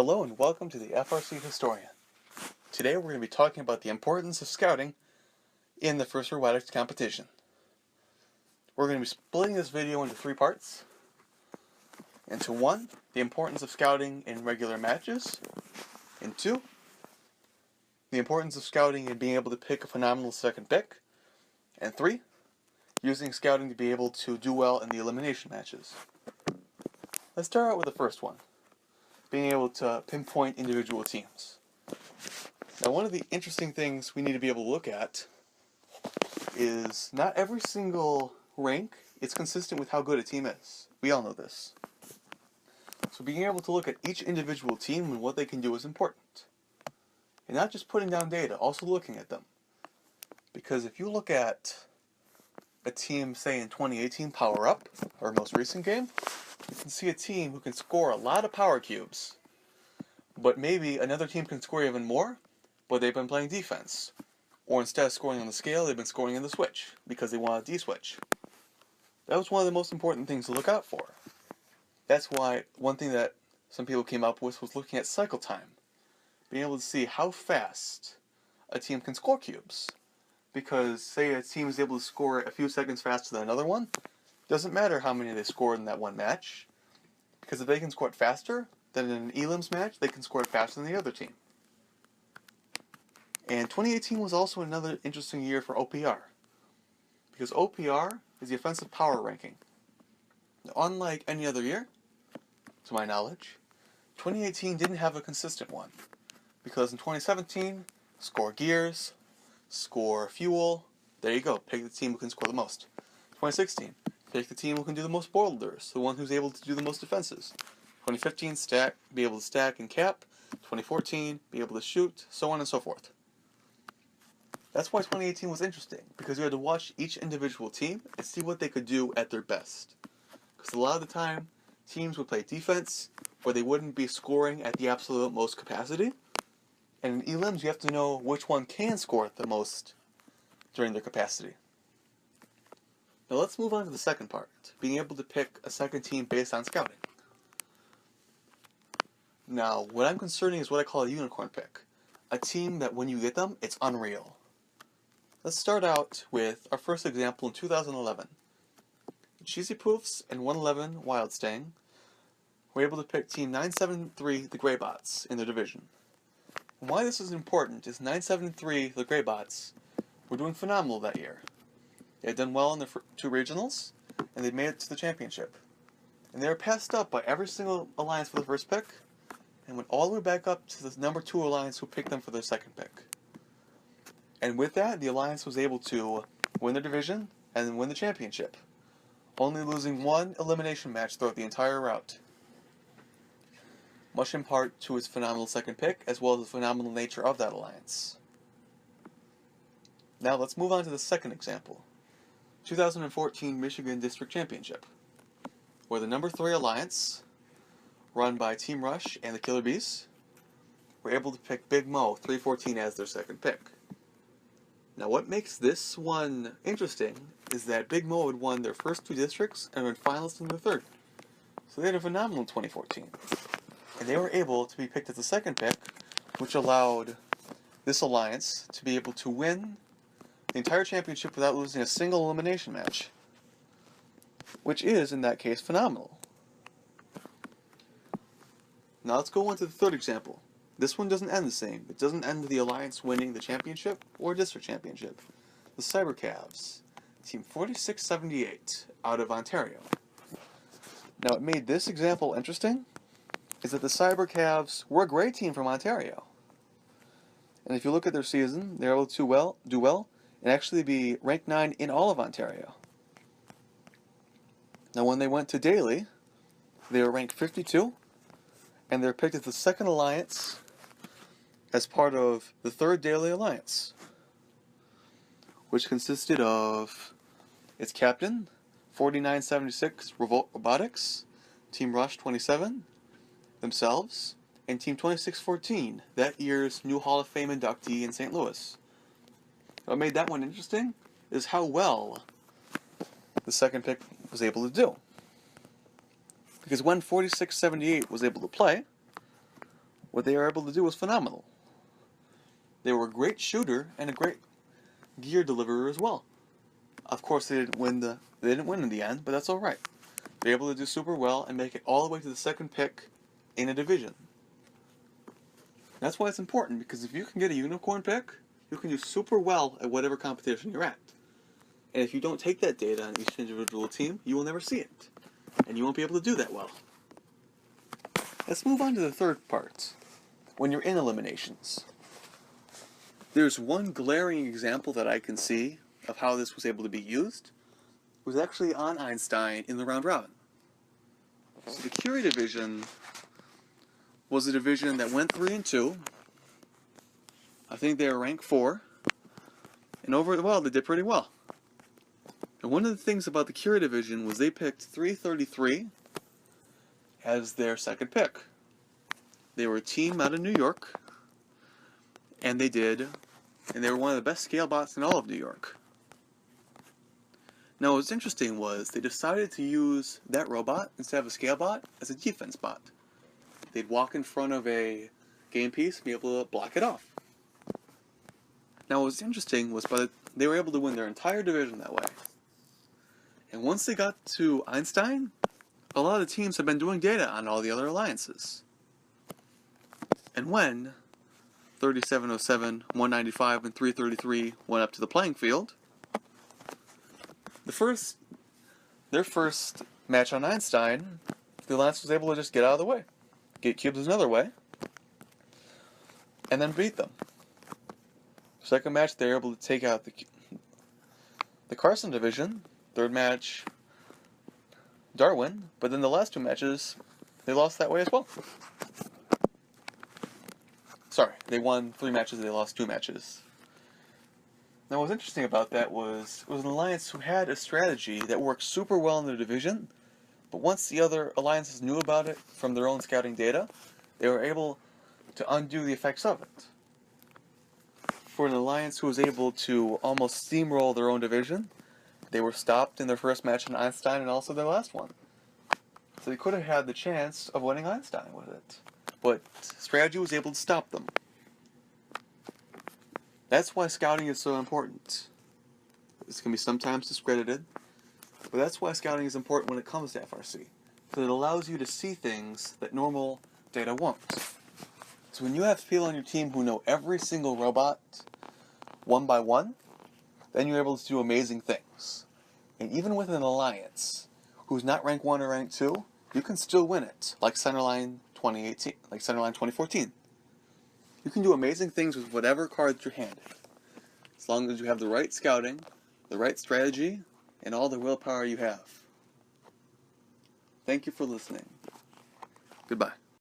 Hello and welcome to the FRC Historian. Today we're going to be talking about the importance of scouting in the first robotics competition. We're going to be splitting this video into three parts. Into one, the importance of scouting in regular matches. And two, the importance of scouting in being able to pick a phenomenal second pick. And three, using scouting to be able to do well in the elimination matches. Let's start out with the first one, being able to pinpoint individual teams. Now, one of the interesting things we need to be able to look at is not every single rank is consistent with how good a team is. We all know this. So being able to look at each individual team and what they can do is important. And not just putting down data, also looking at them. Because if you look at a team, say in 2018 Power Up, our most recent game, you can see a team who can score a lot of power cubes. But maybe another team can score even more, but they've been playing defense. Or instead of scoring on the scale, they've been scoring in the switch, because they want to D-switch. That was one of the most important things to look out for. That's why one thing that some people came up with was looking at cycle time. Being able to see how fast a team can score cubes. Because, say a team is able to score a few seconds faster than another one, doesn't matter how many they scored in that one match, because if they can score it faster, then in an elims match, they can score it faster than the other team. And 2018 was also another interesting year for OPR, because OPR is the offensive power ranking. Now, unlike any other year, to my knowledge, 2018 didn't have a consistent one, because in 2017, score gears, score fuel, there you go, pick the team who can score the most. 2016, pick the team who can do the most boulders, the one who's able to do the most defenses. 2015, stack, be able to stack and cap. 2014, be able to shoot, so on and so forth. That's why 2018 was interesting, because you had to watch each individual team and see what they could do at their best. Because a lot of the time, teams would play defense, or they wouldn't be scoring at the absolute most capacity. And in elims, you have to know which one can score the most during their capacity. Now let's move on to the second part, being able to pick a second team based on scouting. Now, what I'm concerning is what I call a unicorn pick. A team that when you get them, it's unreal. Let's start out with our first example in 2011. Cheesy Poofs and 111 Wild Stang were able to pick Team 973, the Greybots, in their division. And why this is important is 973, the Greybots, were doing phenomenal that year. They had done well in their two regionals, and they made it to the championship. And they were passed up by every single alliance for the first pick, and went all the way back up to the number 2 alliance who picked them for their second pick. And with that, the alliance was able to win their division and then win the championship, only losing one elimination match throughout the entire route. Much in part to its phenomenal second pick, as well as the phenomenal nature of that alliance. Now let's move on to the second example. 2014 Michigan District Championship, where the number 3 alliance, run by Team Rush and the Killer Bees, were able to pick Big Mo 314 as their second pick. Now what makes this one interesting is that Big Mo had won their first 2 districts and were finalists in their third. So they had a phenomenal 2014. And they were able to be picked as the second pick, which allowed this alliance to be able to win the entire championship without losing a single elimination match. Which is, in that case, phenomenal. Now let's go on to the third example. This one doesn't end the same. It doesn't end with the alliance winning the championship or district championship. The Cyber Cavs, Team 4678, out of Ontario. Now what made this example interesting is that the Cyber Cavs were a great team from Ontario. And if you look at their season, they're able to do well and actually be ranked 9 in all of Ontario. Now when they went to Daily, they were ranked 52, and they were picked as the second alliance as part of the third Daily Alliance, which consisted of its captain, 4976 Revolt Robotics, Team Rush 27, themselves, and Team 2614, that year's new Hall of Fame inductee in St. Louis. What made that one interesting is how well the second pick was able to do. Because when 4678 was able to play, what they were able to do was phenomenal. They were a great shooter and a great gear deliverer as well. Of course, they didn't win in the end, but that's all right. They're able to do super well and make it all the way to the second pick in a division. That's why it's important, because if you can get a unicorn pick, you can do super well at whatever competition you're at. And if you don't take that data on each individual team, you will never see it. And you won't be able to do that well. Let's move on to the third part, when you're in eliminations. There's one glaring example that I can see of how this was able to be used. It was actually on Einstein in the round robin. So the Curie division was a division that went 3-2. I think they were ranked 4. And overall, they did pretty well. And one of the things about the Curie division was they picked 333 as their second pick. They were a team out of New York, and they were one of the best scale bots in all of New York. Now, what's interesting was they decided to use that robot instead of a scale bot as a defense bot. They'd walk in front of a game piece and be able to block it off. Now, what's interesting was they were able to win their entire division that way. And once they got to Einstein, a lot of teams have been doing data on all the other alliances. And when 3707, 195, and 333 went up to the playing field, their first match on Einstein, the alliance was able to just get out of the way, get cubes another way, and then beat them. Second match, they were able to take out the Carson division. Third match, Darwin. But then the last 2 matches, they lost that way as well. Sorry, they won 3 matches, they lost 2 matches. Now what's interesting about that was, it was an alliance who had a strategy that worked super well in their division, but once the other alliances knew about it from their own scouting data, they were able to undo the effects of it. For an alliance who was able to almost steamroll their own division, they were stopped in their first match in Einstein and also their last one. So they could have had the chance of winning Einstein with it, but strategy was able to stop them. That's why scouting is so important. This can be sometimes discredited, but that's why scouting is important when it comes to FRC. Because it allows you to see things that normal data won't. So when you have people on your team who know every single robot, one by one, then you're able to do amazing things. And even with an alliance who's not rank 1 or rank 2, you can still win it, like Centerline 2018, like Centerline 2014. You can do amazing things with whatever cards you're handed, as long as you have the right scouting, the right strategy, and all the willpower you have. Thank you for listening. Goodbye.